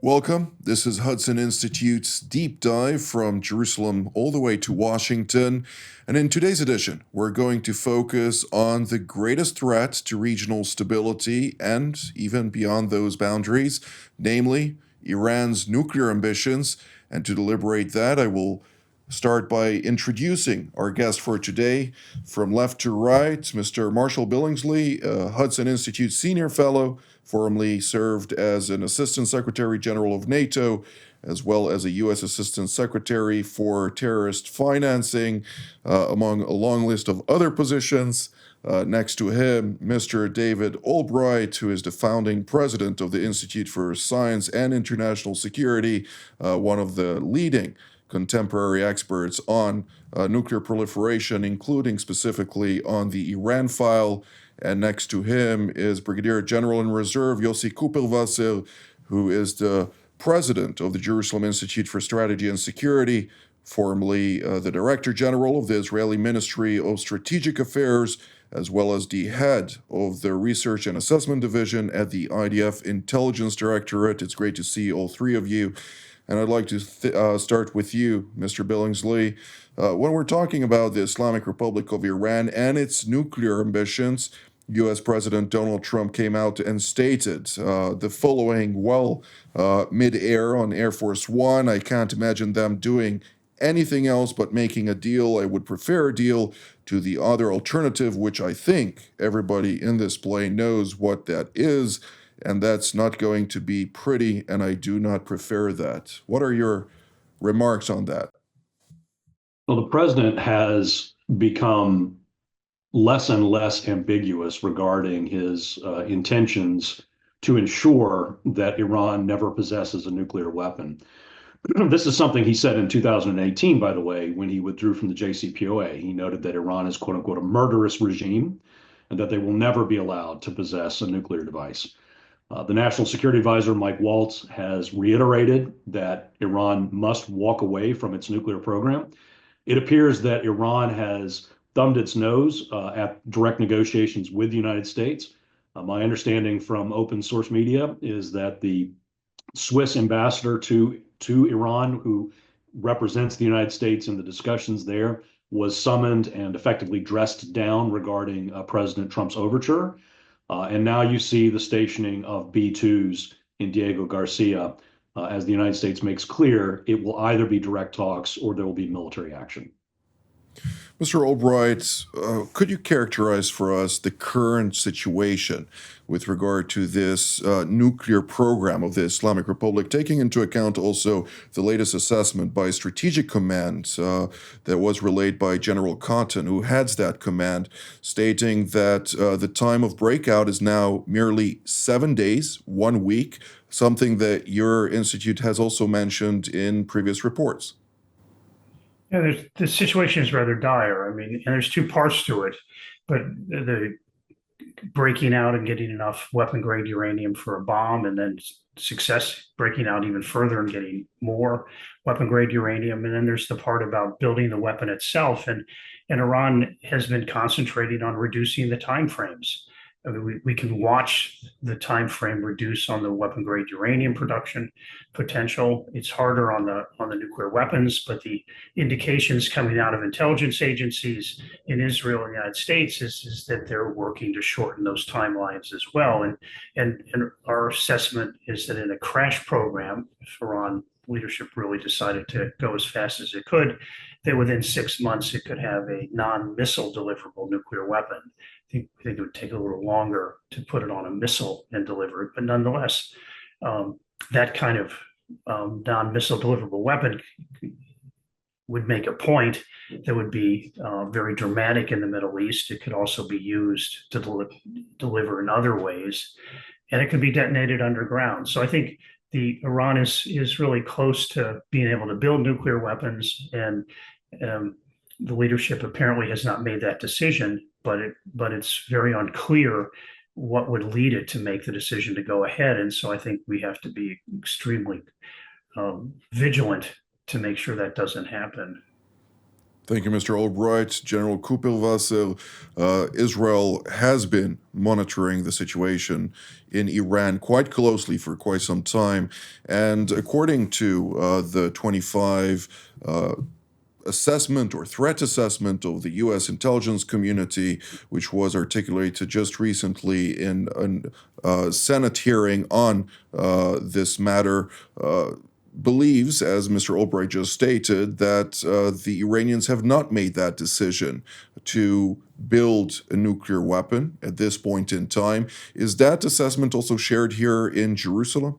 Welcome. This is Hudson Institute's deep dive from Jerusalem all the way to Washington. And in today's edition, we're going to focus on the greatest threat to regional stability and even beyond those boundaries, namely Iran's nuclear ambitions. And to deliberate that, I will start by introducing our guest for today. From left to right, Mr. Marshall Billingsley, a Hudson Institute Senior Fellow, formerly served as an Assistant Secretary General of NATO, as well as a U.S. Assistant Secretary for Terrorist Financing, among a long list of other positions. Next to him, Mr. David Albright, who is the founding president of the Institute for Science and International Security, one of the leading contemporary experts on nuclear proliferation, including specifically on the Iran file. And next to him is Brigadier General in Reserve Yossi Kuperwasser, who is the president of the Jerusalem Institute for Strategy and Security, formerly the Director General of the Israeli Ministry of Strategic Affairs, as well as the head of the Research and Assessment Division at the IDF Intelligence Directorate. It's great to see all three of you. And I'd like to start with you, Mr. Billingsley. When we're talking about the Islamic Republic of Iran and its nuclear ambitions, U.S. President Donald Trump came out and stated the following, mid-air on Air Force One. I can't imagine them doing anything else but making a deal. I would prefer a deal to the other alternative, which I think everybody in this plane knows what that is. And that's not going to be pretty, and I do not prefer that. What are your remarks on that? Well, the president has become less and less ambiguous regarding his intentions to ensure that Iran never possesses a nuclear weapon. This is something he said in 2018, by the way, when he withdrew from the JCPOA. He noted that Iran is, quote unquote, a murderous regime and that they will never be allowed to possess a nuclear device. The National Security Advisor, Mike Waltz, has reiterated that Iran must walk away from its nuclear program. It appears that Iran has thumbed its nose at direct negotiations with the United States. My understanding from open source media is that the Swiss ambassador to Iran, who represents the United States in the discussions there, was summoned and effectively dressed down regarding President Trump's overture. And now you see the stationing of B-2s in Diego Garcia. As the United States makes clear, it will either be direct talks or there will be military action. Mr. Albright, could you characterize for us the current situation with regard to this nuclear program of the Islamic Republic, taking into account also the latest assessment by Strategic Command that was relayed by General Cotton, who heads that command, stating that the time of breakout is now merely 7 days, 1 week, something that your institute has also mentioned in previous reports? Yeah, the situation is rather dire. I mean, and there's two parts to it, but the breaking out and getting enough weapon-grade uranium for a bomb, and then success breaking out even further and getting more weapon-grade uranium. And then there's the part about building the weapon itself. And Iran has been concentrating on reducing the timeframes. I mean, we can watch the time frame reduce on the weapon-grade uranium production potential. It's harder on the nuclear weapons, but the indications coming out of intelligence agencies in Israel and the United States is that they're working to shorten those timelines as well. And our assessment is that in a crash program, if Iran leadership really decided to go as fast as it could, that within 6 months it could have a non-missile deliverable nuclear weapon. I think it would take a little longer to put it on a missile and deliver it, but nonetheless, that kind of non-missile deliverable weapon would make a point that would be very dramatic in the Middle East. It could also be used to deliver in other ways, and it could be detonated underground. So I think Iran is really close to being able to build nuclear weapons, and the leadership apparently has not made that decision, but it's very unclear what would lead it to make the decision to go ahead. And so I think we have to be extremely vigilant to make sure that doesn't happen. Thank you, Mr. Albright. General Kupilvasser, Israel has been monitoring the situation in Iran quite closely for quite some time. And according to the 25 assessment or threat assessment of the U.S. intelligence community, which was articulated just recently in a Senate hearing on this matter, believes, as Mr. Albright just stated, that the Iranians have not made that decision to build a nuclear weapon at this point in time. Is that assessment also shared here in Jerusalem?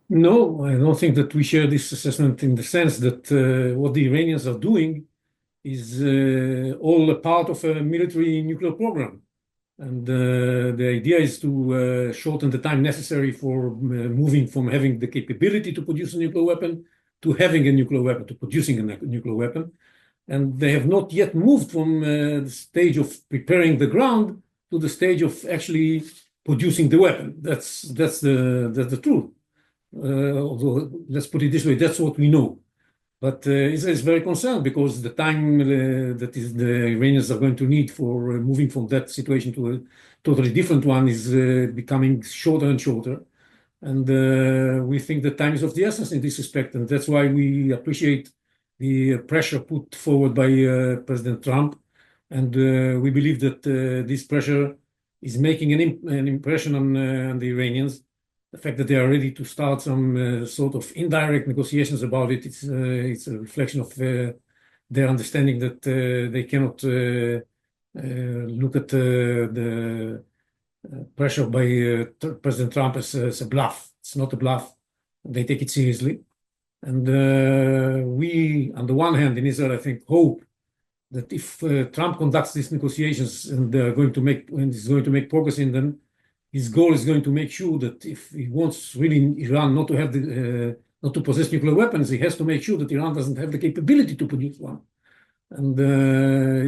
No, I don't think that we share this assessment in the sense that what the Iranians are doing is all a part of a military nuclear program. And the idea is to shorten the time necessary for moving from having the capability to produce a nuclear weapon to having a nuclear weapon, to producing a nuclear weapon. And they have not yet moved from the stage of preparing the ground to the stage of actually producing the weapon. That's the truth. Although, let's put it this way, that's what we know. But Israel is very concerned because the time that the Iranians are going to need for moving from that situation to a totally different one is becoming shorter and shorter. And we think that time is of the essence in this respect. And that's why we appreciate the pressure put forward by President Trump. And we believe that this pressure is making an impression on the Iranians. The fact that they are ready to start some sort of indirect negotiations about it, it's a reflection of their understanding that they cannot look at the pressure by President Trump as a bluff. It's not a bluff. They take it seriously. And we, on the one hand, in Israel, I think, hope that if Trump conducts these negotiations and is going to make progress in them, his goal is going to make sure that if he wants really Iran not to have not to possess nuclear weapons, he has to make sure that Iran doesn't have the capability to produce one. And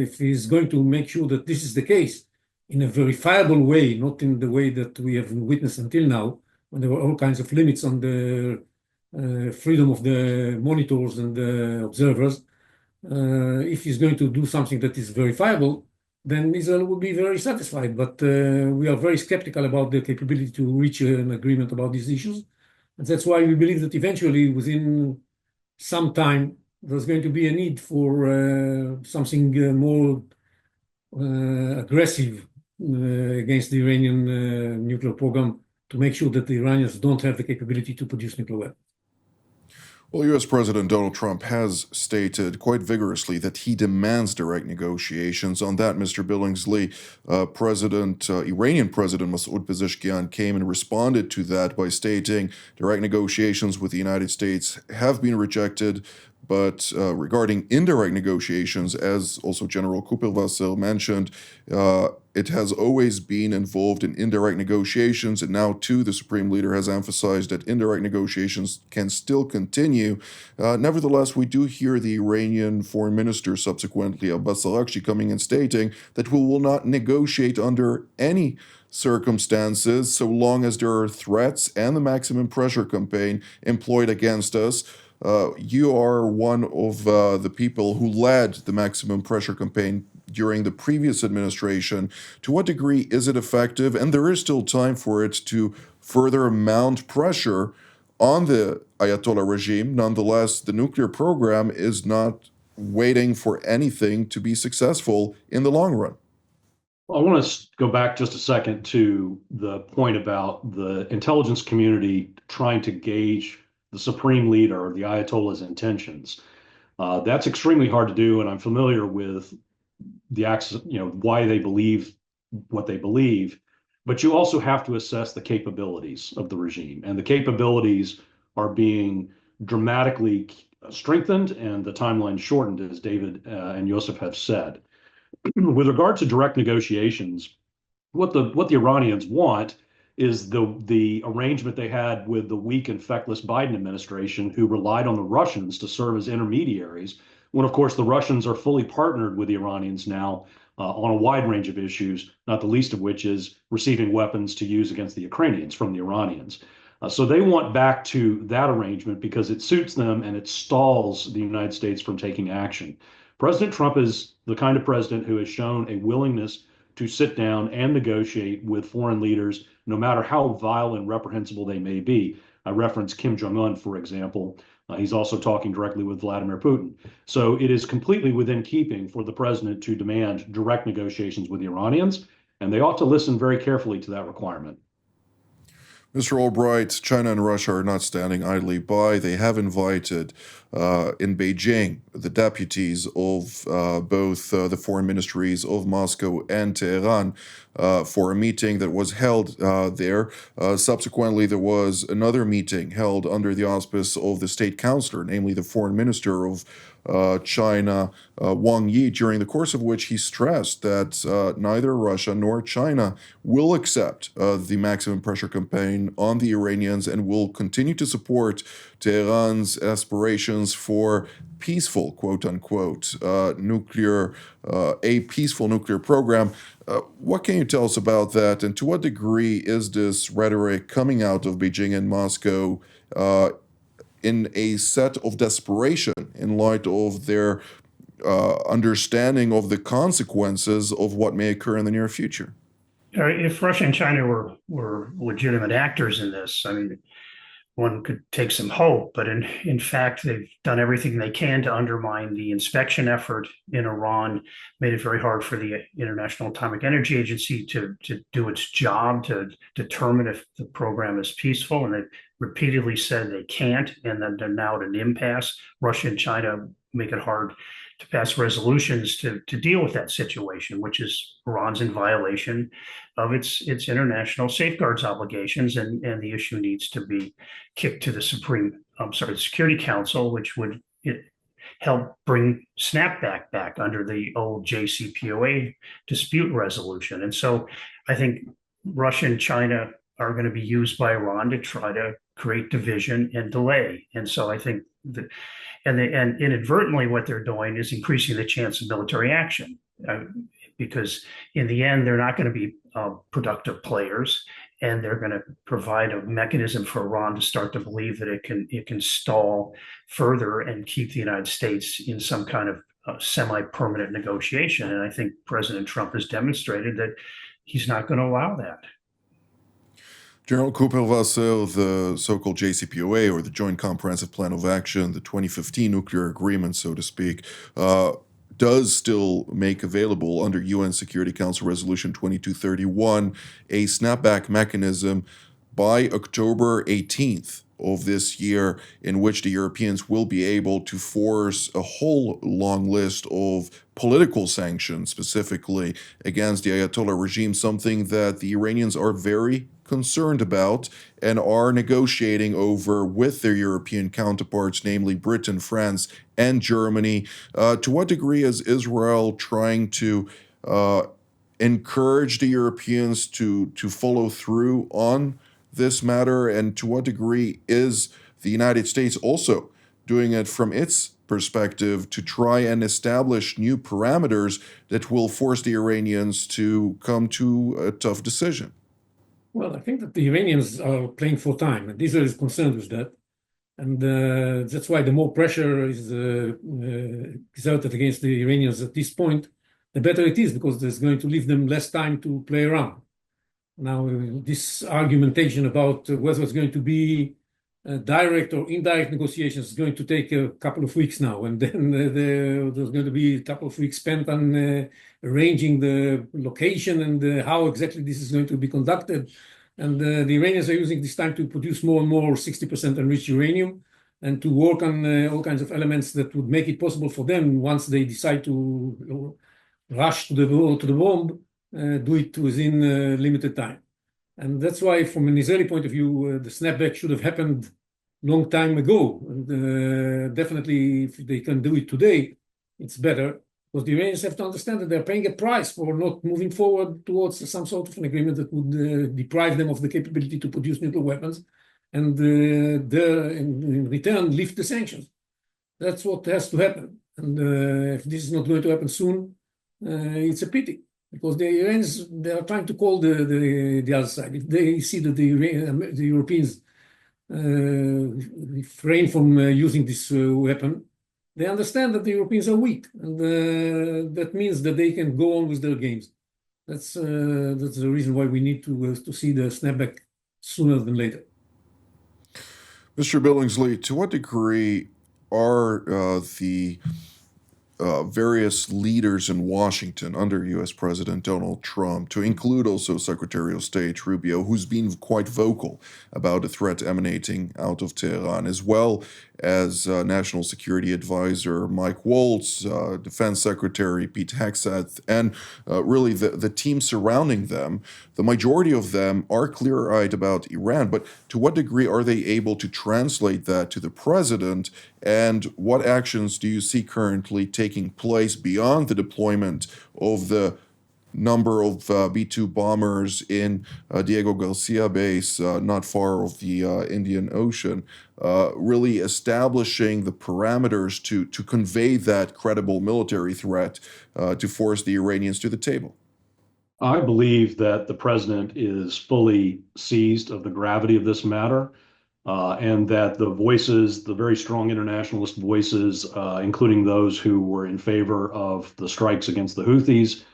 if he's going to make sure that this is the case in a verifiable way, not in the way that we have witnessed until now, when there were all kinds of limits on the freedom of the monitors and the observers, if he's going to do something that is verifiable, then Israel will be very satisfied. But we are very skeptical about the capability to reach an agreement about these issues. And that's why we believe that eventually, within some time, there's going to be a need for something more aggressive against the Iranian nuclear program to make sure that the Iranians don't have the capability to produce nuclear weapons. Well, U.S. President Donald Trump has stated quite vigorously that he demands direct negotiations. On that, Mr. Billingsley, Iranian President Masoud Pezeshkian came and responded to that by stating direct negotiations with the United States have been rejected. But regarding indirect negotiations, as also General Kupilvasser mentioned, it has always been involved in indirect negotiations, and now, too, the Supreme Leader has emphasized that indirect negotiations can still continue. Nevertheless, we do hear the Iranian Foreign Minister subsequently, Abbas Araghchi, coming and stating that we will not negotiate under any circumstances so long as there are threats and the maximum pressure campaign employed against us. You are one of the people who led the maximum pressure campaign during the previous administration. To what degree is it effective? And there is still time for it to further mount pressure on the Ayatollah regime. Nonetheless, the nuclear program is not waiting for anything to be successful in the long run. I want to go back just a second to the point about the intelligence community trying to gauge the supreme leader or the Ayatollah's intentions. That's extremely hard to do, and I'm familiar with the why they believe what they believe. But you also have to assess the capabilities of the regime, and the capabilities are being dramatically strengthened and the timeline shortened, as David and Yosef have said. With regard to direct negotiations, what the Iranians want is the arrangement they had with the weak and feckless Biden administration, who relied on the Russians to serve as intermediaries, when, of course, the Russians are fully partnered with the Iranians now on a wide range of issues, not the least of which is receiving weapons to use against the Ukrainians from the Iranians. So they want back to that arrangement because it suits them and it stalls the United States from taking action. President Trump is the kind of president who has shown a willingness to sit down and negotiate with foreign leaders, no matter how vile and reprehensible they may be. I reference Kim Jong-un, for example. He's also talking directly with Vladimir Putin. So it is completely within keeping for the president to demand direct negotiations with the Iranians, and they ought to listen very carefully to that requirement. Mr. Albright, China and Russia are not standing idly by. They have invited in Beijing the deputies of both the foreign ministries of Moscow and Tehran for a meeting that was held there. Subsequently, there was another meeting held under the auspice of the state counselor, namely the foreign minister of China, Wang Yi, during the course of which he stressed that neither Russia nor China will accept the maximum pressure campaign on the Iranians and will continue to support Tehran's aspirations for peaceful, quote unquote, a peaceful nuclear program. What can you tell us about that, and to what degree is this rhetoric coming out of Beijing and Moscow in a set of desperation in light of their understanding of the consequences of what may occur in the near future? If Russia and China were legitimate actors in this, I mean, one could take some hope, but in fact, they've done everything they can to undermine the inspection effort in Iran, made it very hard for the International Atomic Energy Agency to do its job, to determine if the program is peaceful, and they've repeatedly said they can't, and then they're now at an impasse. Russia and China make it hard to pass resolutions to deal with that situation, which is Iran's in violation of its international safeguards obligations, and the issue needs to be kicked to the Security Council, which would help bring snapback back under the old JCPOA dispute resolution. And so I think Russia and China are going to be used by Iran to try to create division and delay. And so I think that, and inadvertently what they're doing is increasing the chance of military action, because in the end, they're not going to be productive players, and they're going to provide a mechanism for Iran to start to believe that it can stall further and keep the United States in some kind of semi-permanent negotiation. And I think President Trump has demonstrated that he's not going to allow that. General Cooper-Vasseur, the so-called JCPOA, or the Joint Comprehensive Plan of Action, the 2015 nuclear agreement, so to speak, does still make available under UN Security Council Resolution 2231 a snapback mechanism by October 18th of this year, in which the Europeans will be able to force a whole long list of political sanctions, specifically against the Ayatollah regime, something that the Iranians are very concerned about and are negotiating over with their European counterparts, namely Britain, France, and Germany. To what degree is Israel trying to encourage the Europeans to follow through on this matter, and to what degree is the United States also doing it from its perspective to try and establish new parameters that will force the Iranians to come to a tough decision? Well, I think that the Iranians are playing for time, and Israel is concerned with that. And that's why the more pressure is exerted against the Iranians at this point, the better it is, because there's going to leave them less time to play around. Now, this argumentation about whether it's going to be direct or indirect negotiations is going to take a couple of weeks now, and then there's going to be a couple of weeks spent on arranging the location and how exactly this is going to be conducted. And the Iranians are using this time to produce more and more 60% enriched uranium and to work on all kinds of elements that would make it possible for them, once they decide to rush to the bomb, do it within limited time. And that's why, from an Israeli point of view, the snapback should have happened long time ago. And definitely, if they can do it today, it's better, because the Iranians have to understand that they're paying a price for not moving forward towards some sort of an agreement that would deprive them of the capability to produce nuclear weapons, and in return lift the sanctions. That's what has to happen. And if this is not going to happen soon, it's a pity. Because the Iranians, they are trying to call the other side. If they see that the Europeans refrain from using this weapon, they understand that the Europeans are weak, and that means that they can go on with their games. That's the reason why we need to see the snapback sooner than later. Mr. Billingsley, to what degree are the various leaders in Washington under U.S. President Donald Trump, to include also Secretary of State Rubio, who's been quite vocal about the threat emanating out of Tehran, as well as National Security Advisor Mike Waltz, Defense Secretary Pete Hegseth, and really the team surrounding them. The majority of them are clear-eyed about Iran, but to what degree are they able to translate that to the president, and what actions do you see currently taking place beyond the deployment of the number of B-2 bombers in Diego Garcia base, not far of the Indian Ocean, really establishing the parameters to convey that credible military threat to force the Iranians to the table? I believe that the president is fully seized of the gravity of this matter, and that the voices, the very strong internationalist voices, including those who were in favor of the strikes against the Houthis,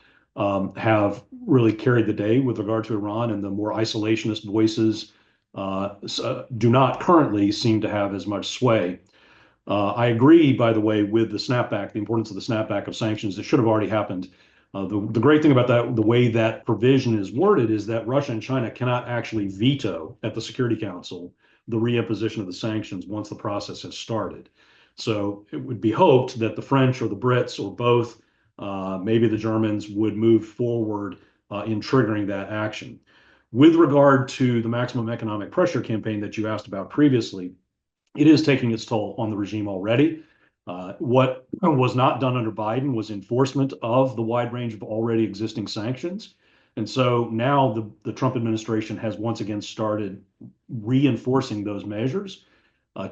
have really carried the day with regard to Iran, and the more isolationist voices do not currently seem to have as much sway. I agree, by the way, with the snapback, the importance of the snapback of sanctions. It should have already happened. The great thing about that, the way that provision is worded, is that Russia and China cannot actually veto at the Security Council the reimposition of the sanctions once the process has started. So it would be hoped that the French or the Brits or both, maybe the Germans, would move forward in triggering that action. With regard to the maximum economic pressure campaign that you asked about previously, it is taking its toll on the regime already. What was not done under Biden was enforcement of the wide range of already existing sanctions. And so now the Trump administration has once again started reinforcing those measures.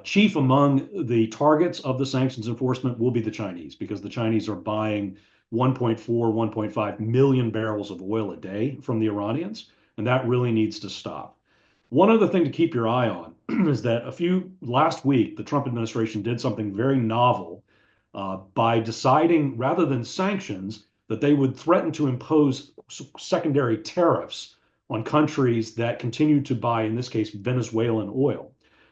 Chief among the targets of the sanctions enforcement will be the Chinese, because the Chinese are buying 1.4, 1.5 million barrels of oil a day from the Iranians, and that really needs to stop. One other thing to keep your eye on is that last week, the Trump administration did something very novel by deciding, rather than sanctions, that they would threaten to impose secondary tariffs on countries that continue to buy, in this case, Venezuelan oil.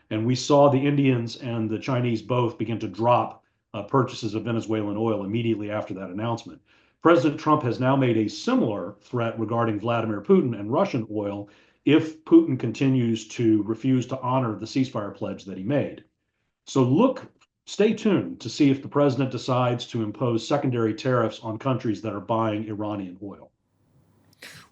And we saw the Indians and the Chinese both begin to drop purchases of Venezuelan oil immediately after that announcement. President Trump has now made a similar threat regarding Vladimir Putin and Russian oil if Putin continues to refuse to honor the ceasefire pledge that he made. So stay tuned to see if the president decides to impose secondary tariffs on countries that are buying Iranian oil.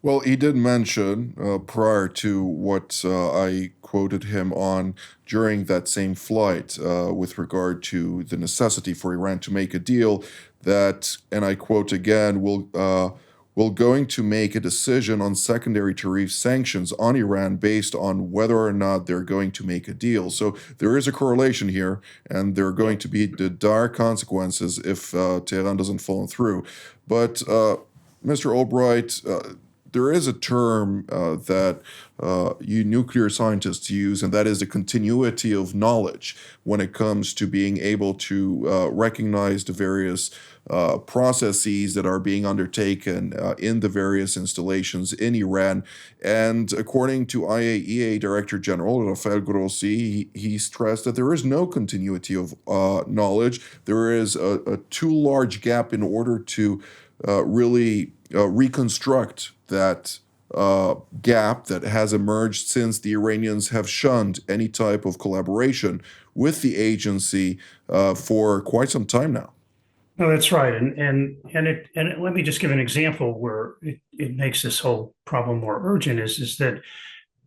Well, he did mention, prior to what I quoted him on during that same flight, with regard to the necessity for Iran to make a deal, that, and I quote again, we're going to make a decision on secondary tariff sanctions on Iran based on whether or not they're going to make a deal. So there is a correlation here, and there are going to be the dire consequences if Tehran doesn't follow through. But Mr. Albright, there is a term that you nuclear scientists use, and that is the continuity of knowledge when it comes to being able to recognize the various processes that are being undertaken in the various installations in Iran. And according to IAEA Director General Rafael Grossi, he stressed that there is no continuity of knowledge. There is a too large gap in order to really reconstruct that gap that has emerged since the Iranians have shunned any type of collaboration with the agency for quite some time now. No, that's right. And let me just give an example where it makes this whole problem more urgent is that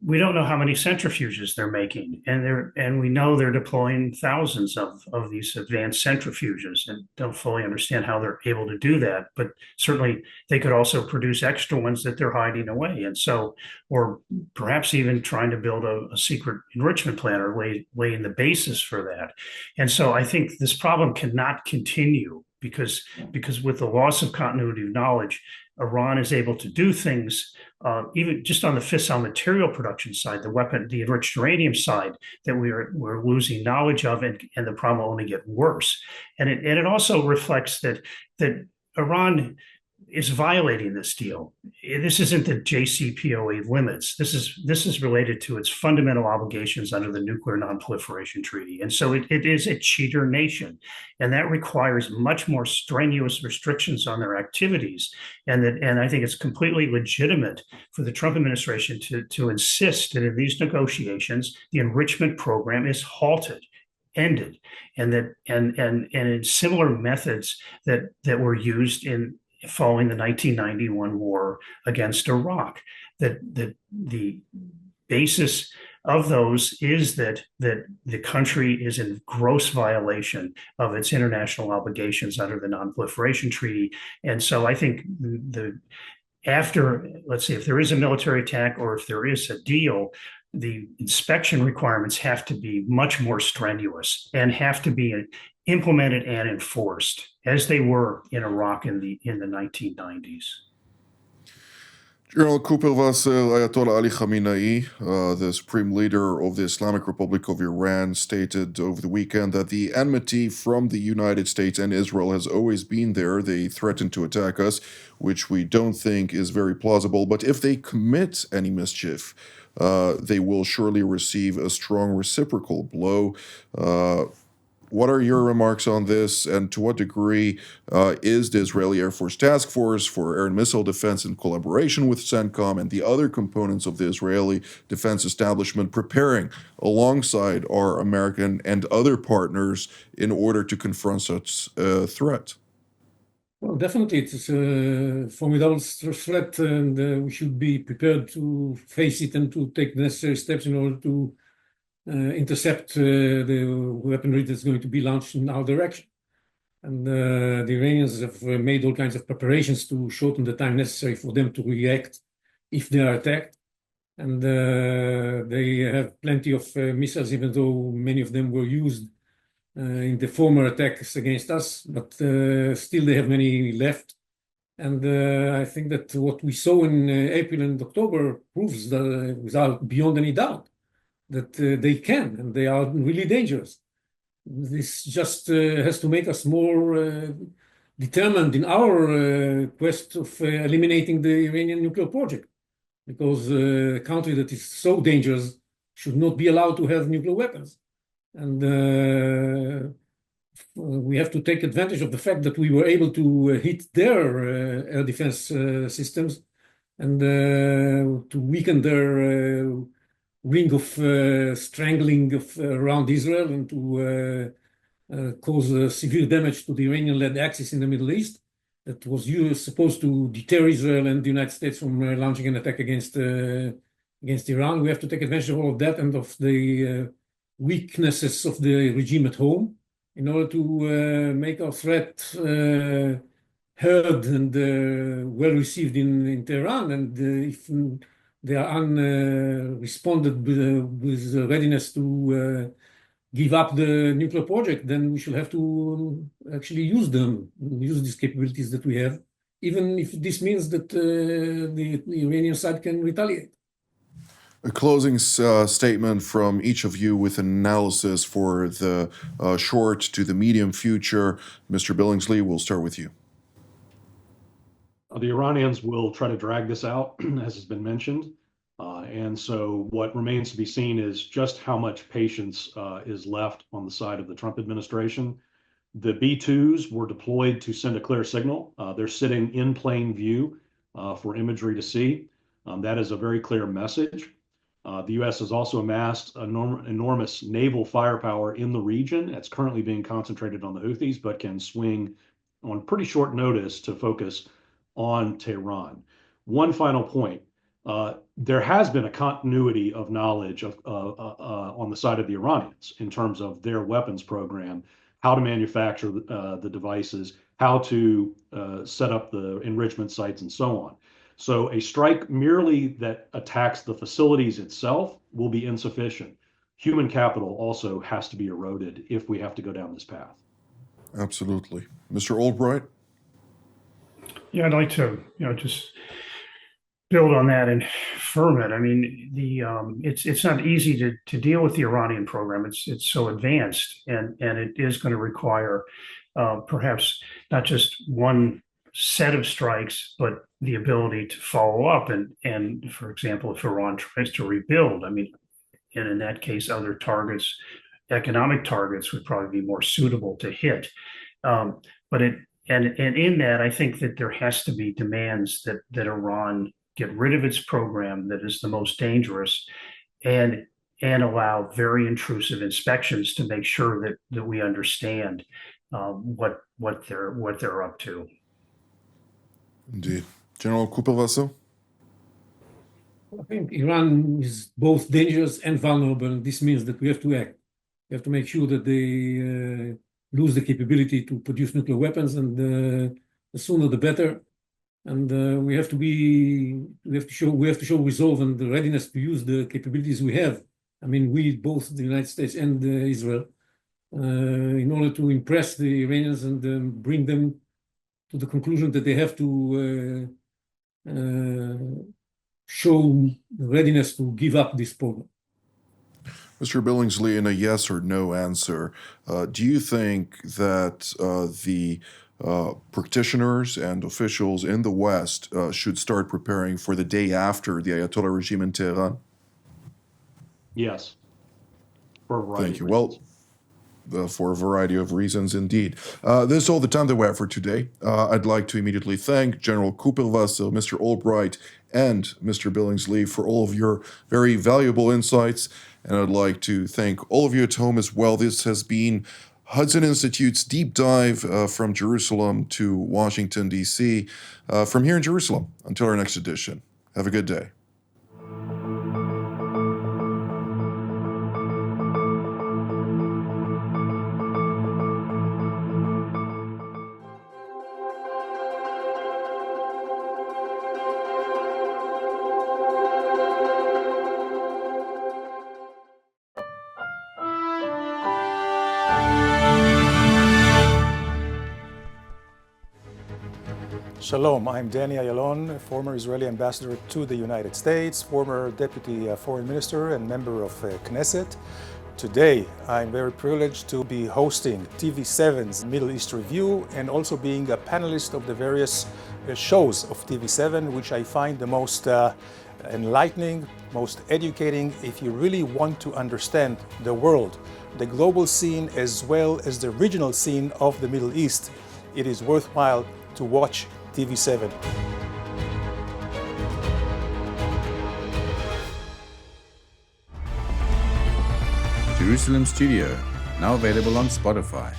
we don't know how many centrifuges they're making, and we know they're deploying thousands of these advanced centrifuges, and don't fully understand how they're able to do that. But certainly they could also produce extra ones that they're hiding away, and so, or perhaps even trying to build a secret enrichment plant or laying the basis for that. And so I think this problem cannot continue because with the loss of continuity of knowledge, Iran is able to do things even just on the fissile material production side, the enriched uranium side, that we're losing knowledge of, and the problem will only get worse. And it also reflects that Iran is violating this deal. This isn't the JCPOA limits. This is related to its fundamental obligations under the Nuclear Non-Proliferation Treaty. And so it is a cheater nation. And that requires much more strenuous restrictions on their activities. And I think it's completely legitimate for the Trump administration to insist that in these negotiations, the enrichment program is halted, ended, and in similar methods that were used following the 1991 war against Iraq. That the basis of those is that the country is in gross violation of its international obligations under the Non-Proliferation Treaty. And so I think let's say, if there is a military attack or if there is a deal, the inspection requirements have to be much more strenuous and have to be implemented and enforced as they were in Iraq in the 1990s. General Cooper Vassel, Ayatollah Ali Khamenei, the supreme leader of the Islamic Republic of Iran, stated over the weekend that the enmity from the United States and Israel has always been there. They threaten to attack us, which we don't think is very plausible. But if they commit any mischief, they will surely receive a strong reciprocal blow. What are your remarks on this, and to what degree is the Israeli Air Force Task Force for Air and Missile Defense, in collaboration with CENTCOM and the other components of the Israeli defense establishment, preparing alongside our American and other partners in order to confront such a threat? Well, definitely, it's a formidable threat, and we should be prepared to face it and to take the necessary steps in order to intercept the weaponry that's going to be launched in our direction. And the Iranians have made all kinds of preparations to shorten the time necessary for them to react if they are attacked. And they have plenty of missiles, even though many of them were used in the former attacks against us, but still they have many left. And I think that what we saw in April and October proves that, without beyond any doubt, that they can, and they are really dangerous. This just has to make us more determined in our quest of eliminating the Iranian nuclear project, because a country that is so dangerous should not be allowed to have nuclear weapons. And we have to take advantage of the fact that we were able to hit their air defense systems and to weaken their ring of strangling around Israel, and to cause severe damage to the Iranian-led axis in the Middle East that was supposed to deter Israel and the United States from launching an attack against Iran. We have to take advantage of all of that and of the weaknesses of the regime at home in order to make our threat heard and well received in Tehran. And if they are unresponded with readiness to give up the nuclear project, then we should have to actually use these capabilities that we have, even if this means that the Iranian side can retaliate. A closing statement from each of you with analysis for the short to the medium future. Mr. Billingsley, we'll start with you. The Iranians will try to drag this out, as has been mentioned. And so what remains to be seen is just how much patience is left on the side of the Trump administration. The B-2s were deployed to send a clear signal. They're sitting in plain view for imagery to see. That is a very clear message. The U.S. has also amassed enormous naval firepower in the region. It's currently being concentrated on the Houthis, but can swing on pretty short notice to focus on Tehran. One final point. There has been a continuity of knowledge on the side of the Iranians in terms of their weapons program, how to manufacture the devices, how to set up the enrichment sites, and so on. So a strike merely that attacks the facilities itself will be insufficient. Human capital also has to be eroded if we have to go down this path. Absolutely. Mr. Albright? Yeah, I'd like to, just build on that and affirm it. I mean, it's not easy to deal with the Iranian program. It's so advanced, and it is going to require perhaps not just one set of strikes, but the ability to follow up. And for example, if Iran tries to rebuild, I mean, and in that case, other targets, economic targets, would probably be more suitable to hit. But in that, I think that there has to be demands that Iran get rid of its program that is the most dangerous, and allow very intrusive inspections to make sure that we understand what they're up to. Indeed. General Kupelwasser? I think Iran is both dangerous and vulnerable, and this means that we have to act. We have to make sure that they lose the capability to produce nuclear weapons, and the sooner the better. And we have to show resolve and the readiness to use the capabilities we have. I mean, we, both the United States and Israel, in order to impress the Iranians and bring them to the conclusion that they have to show readiness to give up this program. Mr. Billingsley, in a yes or no answer, do you think that the practitioners and officials in the West should start preparing for the day after the Ayatollah regime in Tehran? Yes. For a variety Thank you. of Well, reasons. for a variety of reasons, indeed. This is all the time that we have for today. I'd like to immediately thank General Kupelwasser, Mr. Albright, and Mr. Billingsley for all of your very valuable insights. And I'd like to thank all of you at home as well. This has been Hudson Institute's deep dive from Jerusalem to Washington, D.C. From here in Jerusalem, until our next edition. Have a good day. Shalom, I'm Danny Ayalon, former Israeli ambassador to the United States, former deputy foreign minister and member of Knesset. Today, I'm very privileged to be hosting TV7's Middle East Review and also being a panelist of the various shows of TV7, which I find the most enlightening, most educating if you really want to understand the world, the global scene as well as the regional scene of the Middle East. It is worthwhile to watch TV7. Jerusalem Studio, now available on Spotify.